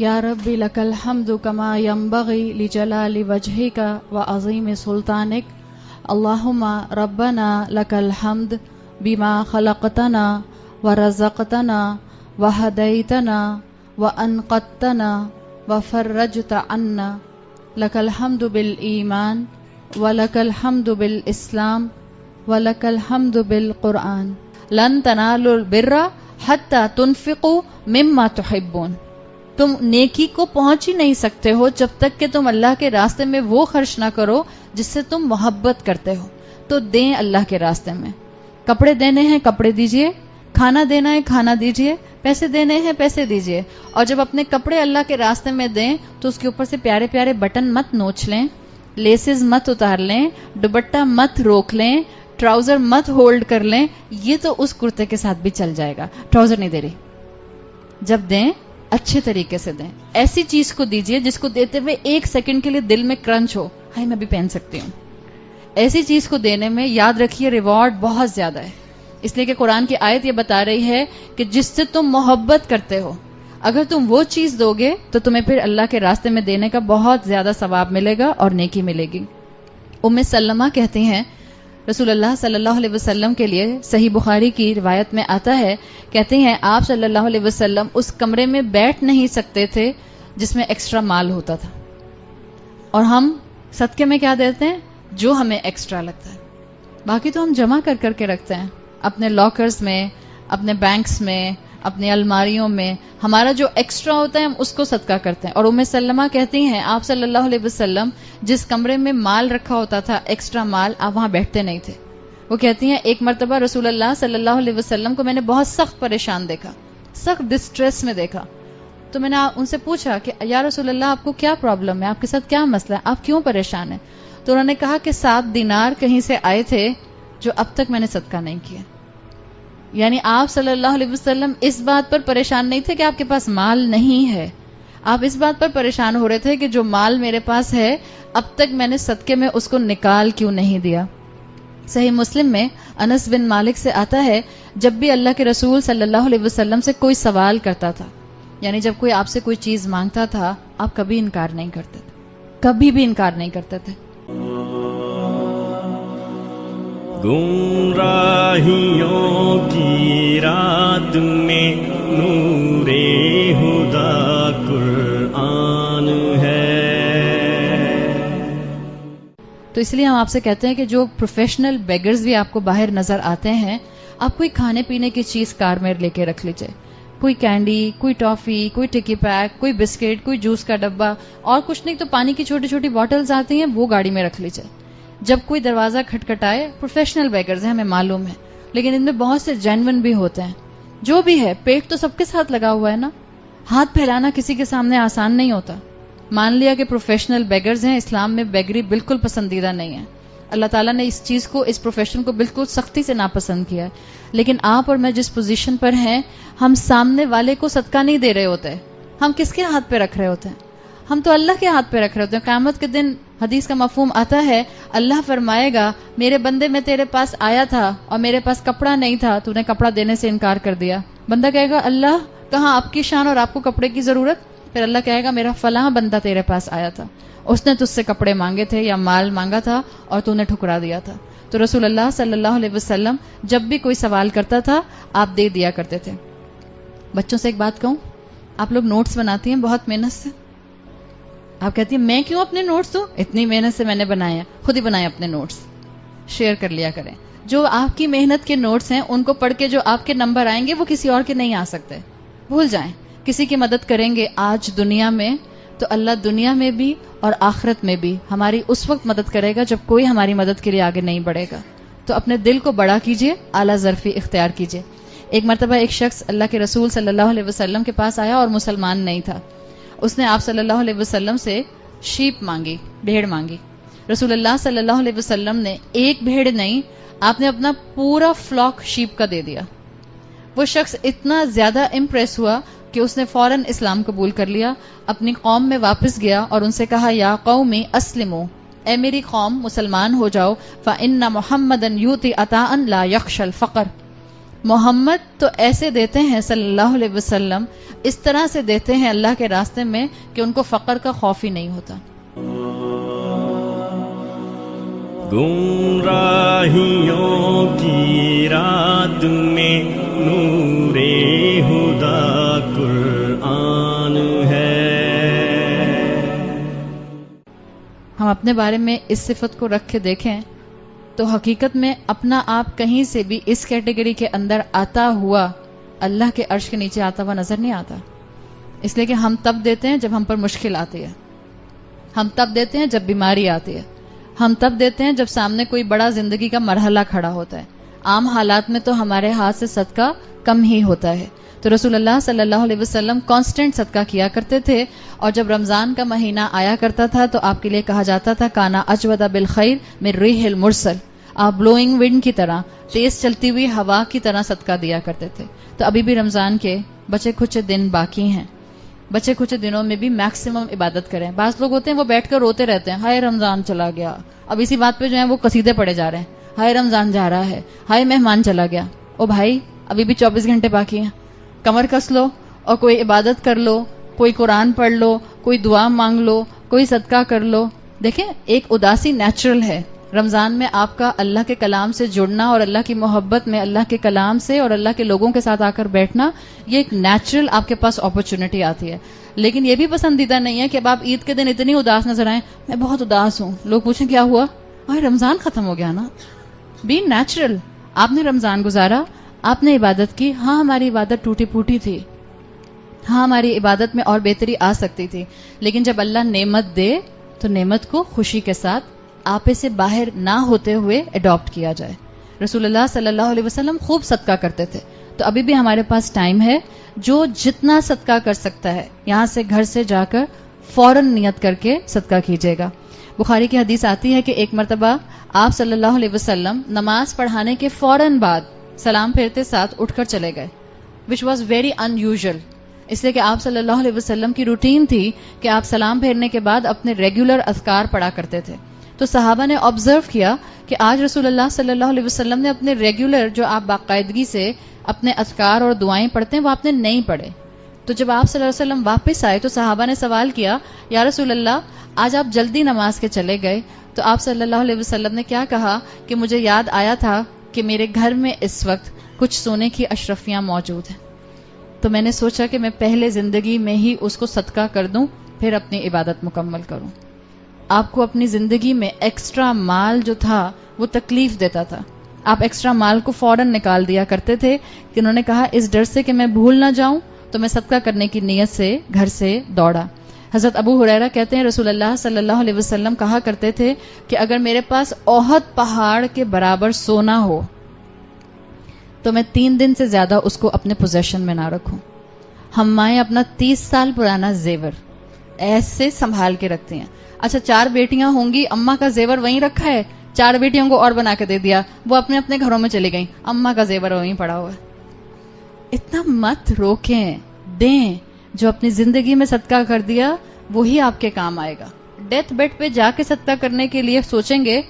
یا ربی لک الحمد کما ینبغی لجلال وجہک وعظیم سلطانک اللہم ربنا لک الحمد بما خلقتنا ورزقتنا وہدیتنا وانقذتنا وفرجت عنا لک الحمد بالایمان ولک الحمد بالاسلام ولک الحمد بالقرآن لن تنالوا البر حتی تنفقوا مما تحبون. تم نیکی کو پہنچ ہی نہیں سکتے ہو جب تک کہ تم اللہ کے راستے میں وہ خرچ نہ کرو جس سے تم محبت کرتے ہو. تو دیں اللہ کے راستے میں. کپڑے دینے ہیں کپڑے دیجئے، کھانا دینا ہے کھانا دیجئے، پیسے دینے ہیں پیسے دیجئے. اور جب اپنے کپڑے اللہ کے راستے میں دیں تو اس کے اوپر سے پیارے پیارے بٹن مت نوچ لیں، لیسز مت اتار لیں، دوپٹہ مت روک لیں، ٹراؤزر مت ہولڈ کر لیں. یہ تو اس کرتے کے ساتھ بھی چل جائے گا. ٹراؤزر نہیں دے رہی. جب دیں اچھے طریقے سے دیں. ایسی چیز کو دیجئے جس کو دیتے ہوئے ایک سیکنڈ کے لیے دل میں کرنچ ہو، ہائی میں بھی پہن سکتی ہوں. ایسی چیز کو دینے میں یاد رکھیے ریوارڈ بہت زیادہ ہے. اس لیے کہ قرآن کی آیت یہ بتا رہی ہے کہ جس سے تم محبت کرتے ہو اگر تم وہ چیز دو گے تو تمہیں پھر اللہ کے راستے میں دینے کا بہت زیادہ ثواب ملے گا اور نیکی ملے گی. ام سلمہ کہتی ہیں رسول اللہ صلی اللہ علیہ وسلم کے لیے صحیح بخاری کی روایت میں آتا ہے، کہتے ہیں آپ صلی اللہ علیہ وسلم اس کمرے میں بیٹھ نہیں سکتے تھے جس میں ایکسٹرا مال ہوتا تھا. اور ہم صدقے میں کیا دیتے ہیں؟ جو ہمیں ایکسٹرا لگتا ہے. باقی تو ہم جمع کر کر کے رکھتے ہیں اپنے لاکرز میں، اپنے بینکس میں، اپنی الماریوں میں. ہمارا جو ایکسٹرا ہوتا ہے ہم اس کو صدقہ کرتے ہیں. اور ام سلمہ کہتی ہیں آپ صلی اللہ علیہ وسلم جس کمرے میں مال رکھا ہوتا تھا ایکسٹرا مال، آپ وہاں بیٹھتے نہیں تھے. وہ کہتی ہیں ایک مرتبہ رسول اللہ صلی اللہ علیہ وسلم کو میں نے بہت سخت پریشان دیکھا، سخت ڈسٹریس میں دیکھا. تو میں نے ان سے پوچھا کہ یا رسول اللہ آپ کو کیا پرابلم ہے، آپ کے ساتھ کیا مسئلہ ہے، آپ کیوں پریشان ہیں؟ تو انہوں نے کہا کہ 7 دینار کہیں سے آئے تھے جو اب تک میں نے صدقہ نہیں کیا. یعنی آپ صلی اللہ علیہ وسلم اس بات پر پریشان نہیں تھے کہ آپ کے پاس مال نہیں ہے، آپ اس بات پر پریشان ہو رہے تھے کہ جو مال میرے پاس ہے اب تک میں نے صدقے میں اس کو نکال کیوں نہیں دیا. صحیح مسلم میں انس بن مالک سے آتا ہے جب بھی اللہ کے رسول صلی اللہ علیہ وسلم سے کوئی سوال کرتا تھا، یعنی جب کوئی آپ سے کوئی چیز مانگتا تھا، آپ کبھی انکار نہیں کرتے تھے، کبھی بھی انکار نہیں کرتے تھے. گمراہیوں کی رات میں نور خدا قرآن ہے. تو اس لیے ہم آپ سے کہتے ہیں کہ جو پروفیشنل بیگرز بھی آپ کو باہر نظر آتے ہیں، آپ کوئی کھانے پینے کی چیز کار میں لے کے رکھ لیجئے. کوئی کینڈی، کوئی ٹافی، کوئی ٹکی پیک، کوئی بسکٹ، کوئی جوس کا ڈبہ، اور کچھ نہیں تو پانی کی چھوٹی چھوٹی باٹلز آتی ہیں وہ گاڑی میں رکھ لیجئے. جب کوئی دروازہ کھٹکھٹائے، پروفیشنل بیگرز ہیں ہمیں معلوم ہے، لیکن ان میں بہت سے جینون بھی ہوتے ہیں. جو بھی ہے پیٹ تو سب کے ساتھ لگا ہوا ہے نا، ہاتھ پھیلانا کسی کے سامنے آسان نہیں ہوتا. مان لیا کہ پروفیشنل بیگرز ہیں، اسلام میں بیگری بالکل پسندیدہ نہیں ہے. اللہ تعالیٰ نے اس چیز کو، اس پروفیشن کو بالکل سختی سے ناپسند کیا ہے. لیکن آپ اور میں جس پوزیشن پر ہیں، ہم سامنے والے کو صدقہ نہیں دے رہے ہوتے. ہم کس کے ہاتھ پہ رکھ رہے ہوتے ہیں؟ ہم تو اللہ کے ہاتھ پہ رکھ رہے ہوتے ہیں. قیامت کے دن حدیث کا مفہوم آتا ہے، اللہ فرمائے گا میرے بندے میں تیرے پاس آیا تھا اور میرے پاس کپڑا نہیں تھا، تو نے کپڑا دینے سے انکار کر دیا. بندہ کہے گا اللہ کہاں آپ کی شان اور آپ کو کپڑے کی ضرورت؟ پھر اللہ کہے گا میرا فلاں بندہ تیرے پاس آیا تھا، اس نے تجھ سے کپڑے مانگے تھے یا مال مانگا تھا اور تو نے ٹھکرا دیا تھا. تو رسول اللہ صلی اللہ علیہ وسلم جب بھی کوئی سوال کرتا تھا آپ دے دیا کرتے تھے. بچوں سے ایک بات کہوں، آپ لوگ نوٹس بناتی ہیں بہت محنت سے. آپ کہتی ہیں میں کیوں اپنے نوٹس دوں؟ اتنی محنت سے میں نے بنایا، خود ہی بنائے اپنے نوٹس، شیئر کر لیا کریں. جو آپ کی محنت کے نوٹس ہیں ان کو پڑھ کے جو آپ کے نمبر آئیں گے وہ کسی اور کے نہیں آ سکتے. بھول جائیں. کسی کی مدد کریں گے آج دنیا میں تو اللہ دنیا میں بھی اور آخرت میں بھی ہماری اس وقت مدد کرے گا جب کوئی ہماری مدد کے لیے آگے نہیں بڑھے گا. تو اپنے دل کو بڑا کیجئے، اعلیٰ ظرفی اختیار کیجئے. ایک مرتبہ ایک شخص اللہ کے رسول صلی اللہ علیہ وسلم کے پاس آیا اور مسلمان نہیں تھا. اس نے آپ صلی اللہ علیہ وسلم سے شیپ مانگی، بھیڑ مانگی. رسول اللہ صلی اللہ علیہ وسلم نے ایک بھیڑ نہیں، آپ نے اپنا پورا فلاک شیپ کا دے دیا. وہ شخص اتنا زیادہ امپریس ہوا کہ اس نے فوراً اسلام قبول کر لیا، اپنی قوم میں واپس گیا اور ان سے کہا یا قومی اسلموا، اے میری قوم مسلمان ہو جاؤ، فإن محمدًا یؤتی عطاء لا یخشى الفقر، محمد تو ایسے دیتے ہیں صلی اللہ علیہ وسلم، اس طرح سے دیتے ہیں اللہ کے راستے میں کہ ان کو فقر کا خوف ہی نہیں ہوتا. گمراہیوں کی رات میں نور خدا قرآن ہے. ہم اپنے بارے میں اس صفت کو رکھ کے دیکھیں تو حقیقت میں اپنا آپ کہیں سے بھی اس کیٹیگری کے اندر آتا ہوا اللہ کے عرش کے نیچے آتا ہوا نظر نہیں آتا. اس لیے کہ ہم تب دیتے ہیں جب ہم پر مشکل آتی ہے، ہم تب دیتے ہیں جب بیماری آتی ہے، ہم تب دیتے ہیں جب سامنے کوئی بڑا زندگی کا مرحلہ کھڑا ہوتا ہے. عام حالات میں تو ہمارے ہاتھ سے صدقہ کم ہی ہوتا ہے. تو رسول اللہ صلی اللہ علیہ وسلم کانسٹنٹ صدقہ کیا کرتے تھے، اور جب رمضان کا مہینہ آیا کرتا تھا تو آپ کے لیے کہا جاتا تھا کانا اجود بالخیر من ریح المرسل، آپ بلوئنگ ونڈ کی طرح، تیز چلتی ہوئی ہوا کی طرح صدقہ دیا کرتے تھے. تو ابھی بھی رمضان کے بچے کچھ دن باقی ہیں، بچے کچھ دنوں میں بھی میکسیمم عبادت کریں. بعض لوگ ہوتے ہیں وہ بیٹھ کر روتے رہتے ہیں، ہائے رمضان چلا گیا. اب اسی بات پہ جو ہے وہ قصیدے پڑے جا رہے ہیں، ہائے رمضان جا رہا ہے، ہائے مہمان چلا گیا. او بھائی ابھی بھی 24 گھنٹے باقی ہیں، کمر کس لو اور کوئی عبادت کر لو، کوئی قرآن پڑھ لو، کوئی دعا مانگ لو، کوئی صدقہ کر لو. دیکھیں ایک اداسی نیچرل ہے. رمضان میں آپ کا اللہ کے کلام سے جڑنا اور اللہ کی محبت میں اللہ کے کلام سے اور اللہ کے لوگوں کے ساتھ آ کر بیٹھنا، یہ ایک نیچرل آپ کے پاس اپرچونٹی آتی ہے. لیکن یہ بھی پسندیدہ نہیں ہے کہ اب آپ عید کے دن اتنی اداس نظر آئیں، میں بہت اداس ہوں، لوگ پوچھیں کیا ہوا، اور رمضان ختم ہو گیا نا. Be natural. آپ نے رمضان گزارا، آپ نے عبادت کی. ہاں ہماری عبادت ٹوٹی پھوٹی تھی، ہاں ہماری عبادت میں اور بہتری آ سکتی تھی، لیکن جب اللہ نعمت دے تو نعمت کو خوشی کے ساتھ آپے سے باہر نہ ہوتے ہوئے اڈاپٹ کیا جائے. رسول اللہ صلی اللہ علیہ وسلم خوب صدقہ کرتے تھے. تو ابھی بھی ہمارے پاس ٹائم ہے، جو جتنا صدقہ کر سکتا ہے یہاں سے گھر سے جا کر فوراً نیت کر کے صدقہ کیجیے گا. بخاری کی حدیث آتی ہے کہ ایک مرتبہ آپ صلی اللہ علیہ وسلم نماز پڑھانے کے فوراً بعد سلام پھیرتے ساتھ اٹھ کر چلے گئے، which was very unusual. اس لیے کہ آپ صلی اللہ علیہ وسلم کی روٹین تھی کہ آپ سلام پھیرنے کے بعد اپنے ریگولر اذکار پڑھا کرتے تھے. تو صحابہ نے آبزرو کیا کہ آج رسول اللہ صلی اللہ علیہ وسلم نے اپنے ریگولر جو آپ باقاعدگی سے اپنے اذکار اور دعائیں پڑھتے ہیں وہ آپ نے نہیں پڑھے. تو جب آپ صلی اللہ علیہ وسلم واپس آئے تو صحابہ نے سوال کیا، یا رسول اللہ آج آپ جلدی نماز کے چلے گئے. تو آپ صلی اللہ علیہ وسلم نے کیا کہا کہ مجھے یاد آیا تھا کہ میرے گھر میں اس وقت کچھ سونے کی اشرفیاں موجود ہیں، تو میں نے سوچا کہ میں پہلے زندگی میں ہی اس کو صدقہ کر دوں، پھر اپنی عبادت مکمل کروں. آپ کو اپنی زندگی میں ایکسٹرا مال جو تھا وہ تکلیف دیتا تھا. آپ ایکسٹرا مال کو فوراً نکال دیا کرتے تھے کہ انہوں نے کہا اس ڈر سے کہ میں بھول نہ جاؤں تو میں صدقہ کرنے کی نیت سے گھر سے دوڑا. حضرت ابو ہریرہ کہتے ہیں رسول اللہ صلی اللہ علیہ وسلم کہا کرتے تھے کہ اگر میرے پاس احد پہاڑ کے برابر سونا ہو تو میں 3 دن سے زیادہ اس کو اپنے پوزیشن میں نہ رکھوں. ہم مائیں اپنا 30 سال پرانا زیور ایسے سنبھال کے رکھتے ہیں. اچھا 4 بیٹیاں ہوں گی، اماں کا زیور وہیں رکھا ہے، 4 بیٹیوں کو اور بنا کے دے دیا، وہ اپنے اپنے گھروں میں چلی گئیں، اماں کا زیور وہیں پڑا ہوا ہے. اتنا مت روکیں، دیں. جو اپنی زندگی میں صدقہ کر دیا وہی آپ کے کام آئے گا. ڈیتھ بیڈ پہ جا کے صدقہ کرنے کے لیے سوچیں گے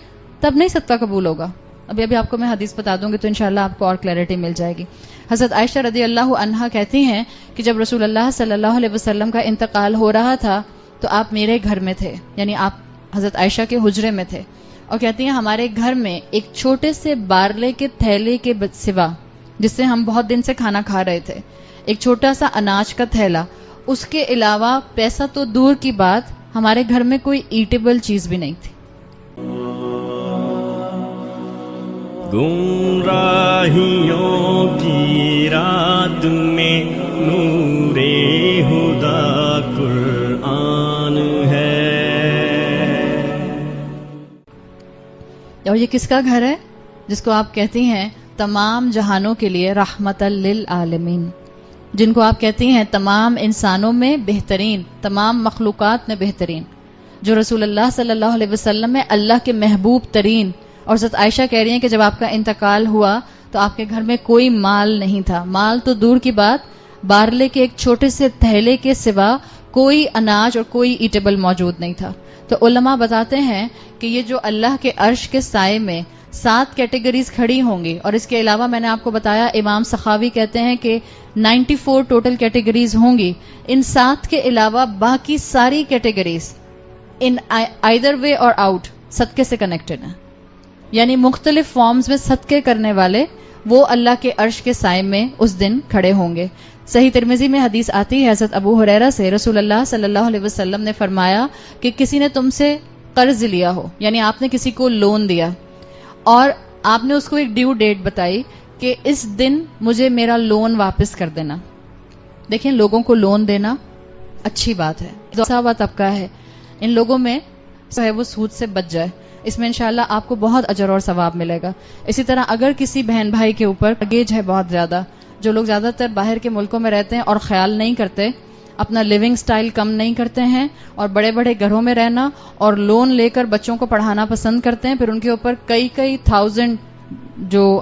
تب نہیں صدقہ قبول ہوگا. ابھی آپ کو میں حدیث بتا دوں گی تو انشاءاللہ آپ کو اور کلیئرٹی مل جائے گی. حضرت عائشہ رضی اللہ عنہا کہتی ہیں کہ جب رسول اللہ صلی اللہ علیہ وسلم کا انتقال ہو رہا تھا تو آپ میرے گھر میں تھے، یعنی آپ حضرت عائشہ کے حجرے میں تھے، اور کہتی ہیں ہمارے گھر میں ایک چھوٹے سے بارلے کے تھیلے کے سوا، جس سے ہم بہت دن سے کھانا کھا رہے تھے، ایک چھوٹا سا اناج کا تھیلا، اس کے علاوہ پیسہ تو دور کی بات ہمارے گھر میں کوئی ایٹیبل چیز بھی نہیں تھی. گمراہیوں کی رات میں نور خدا قرآن ہے. اور یہ کس کا گھر ہے؟ جس کو آپ کہتی ہیں تمام جہانوں کے لیے رحمت للعالمین، جن کو آپ کہتی ہیں تمام انسانوں میں بہترین، تمام مخلوقات میں بہترین، جو رسول اللہ صلی اللہ علیہ وسلم میں اللہ کے محبوب ترین. اور حضرت عائشہ کہہ رہی ہیں کہ جب آپ کا انتقال ہوا تو آپ کے گھر میں کوئی مال نہیں تھا، مال تو دور کی بات، بارلے کے ایک چھوٹے سے تھیلے کے سوا کوئی اناج اور کوئی ایٹیبل موجود نہیں تھا. تو علماء بتاتے ہیں کہ یہ جو اللہ کے عرش کے سائے میں 7 کیٹیگریز کھڑی ہوں گی، اور اس کے علاوہ میں نے آپ کو بتایا امام سخاوی کہتے ہیں کہ 94 ٹوٹل کیٹیگریز ہوں گی. ان 7 کے علاوہ باقی ساری کیٹیگریز ان آئیدر وے اور آؤٹ صدقے سے کنیکٹڈ ہیں. یعنی مختلف فارمز میں صدقے کرنے والے وہ اللہ کے عرش کے سائے میں اس دن کھڑے ہوں گے. صحیح ترمذی میں حدیث آتی ہے حضرت ابو ہریرہ سے، رسول اللہ صلی اللہ علیہ وسلم نے فرمایا کہ کسی نے تم سے قرض لیا ہو، یعنی آپ نے کسی کو لون دیا اور آپ نے اس کو ایک ڈیو ڈیٹ بتائی کہ اس دن مجھے میرا لون واپس کر دینا. دیکھیں، لوگوں کو لون دینا اچھی بات ہے، ہوا طبقہ ہے، ان لوگوں میں ہے وہ سود سے بچ جائے، اس میں انشاءاللہ آپ کو بہت اجر اور ثواب ملے گا. اسی طرح اگر کسی بہن بھائی کے اوپر گیج ہے بہت زیادہ، جو لوگ زیادہ تر باہر کے ملکوں میں رہتے ہیں اور خیال نہیں کرتے، اپنا لیونگ سٹائل کم نہیں کرتے ہیں اور بڑے بڑے گھروں میں رہنا اور لون لے کر بچوں کو پڑھانا پسند کرتے ہیں، پھر ان کے اوپر کئی تھاؤزینڈ جو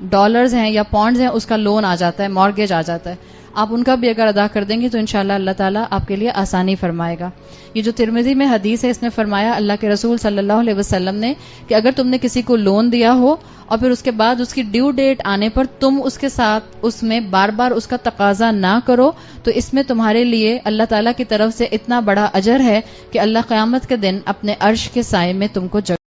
ڈالرز ہیں یا پاؤنڈز ہیں اس کا لون آ جاتا ہے، مارگیج آ جاتا ہے. آپ ان کا بھی اگر ادا کر دیں گے تو انشاءاللہ اللہ تعالیٰ آپ کے لیے آسانی فرمائے گا. یہ جو ترمذی میں حدیث ہے اس میں فرمایا اللہ کے رسول صلی اللہ علیہ وسلم نے کہ اگر تم نے کسی کو لون دیا ہو اور پھر اس کے بعد اس کی ڈیو ڈیٹ آنے پر تم اس کے ساتھ اس میں بار بار اس کا تقاضا نہ کرو تو اس میں تمہارے لیے اللہ تعالیٰ کی طرف سے اتنا بڑا اجر ہے کہ اللہ قیامت کے دن اپنے عرش کے سائے میں تم کو جگہ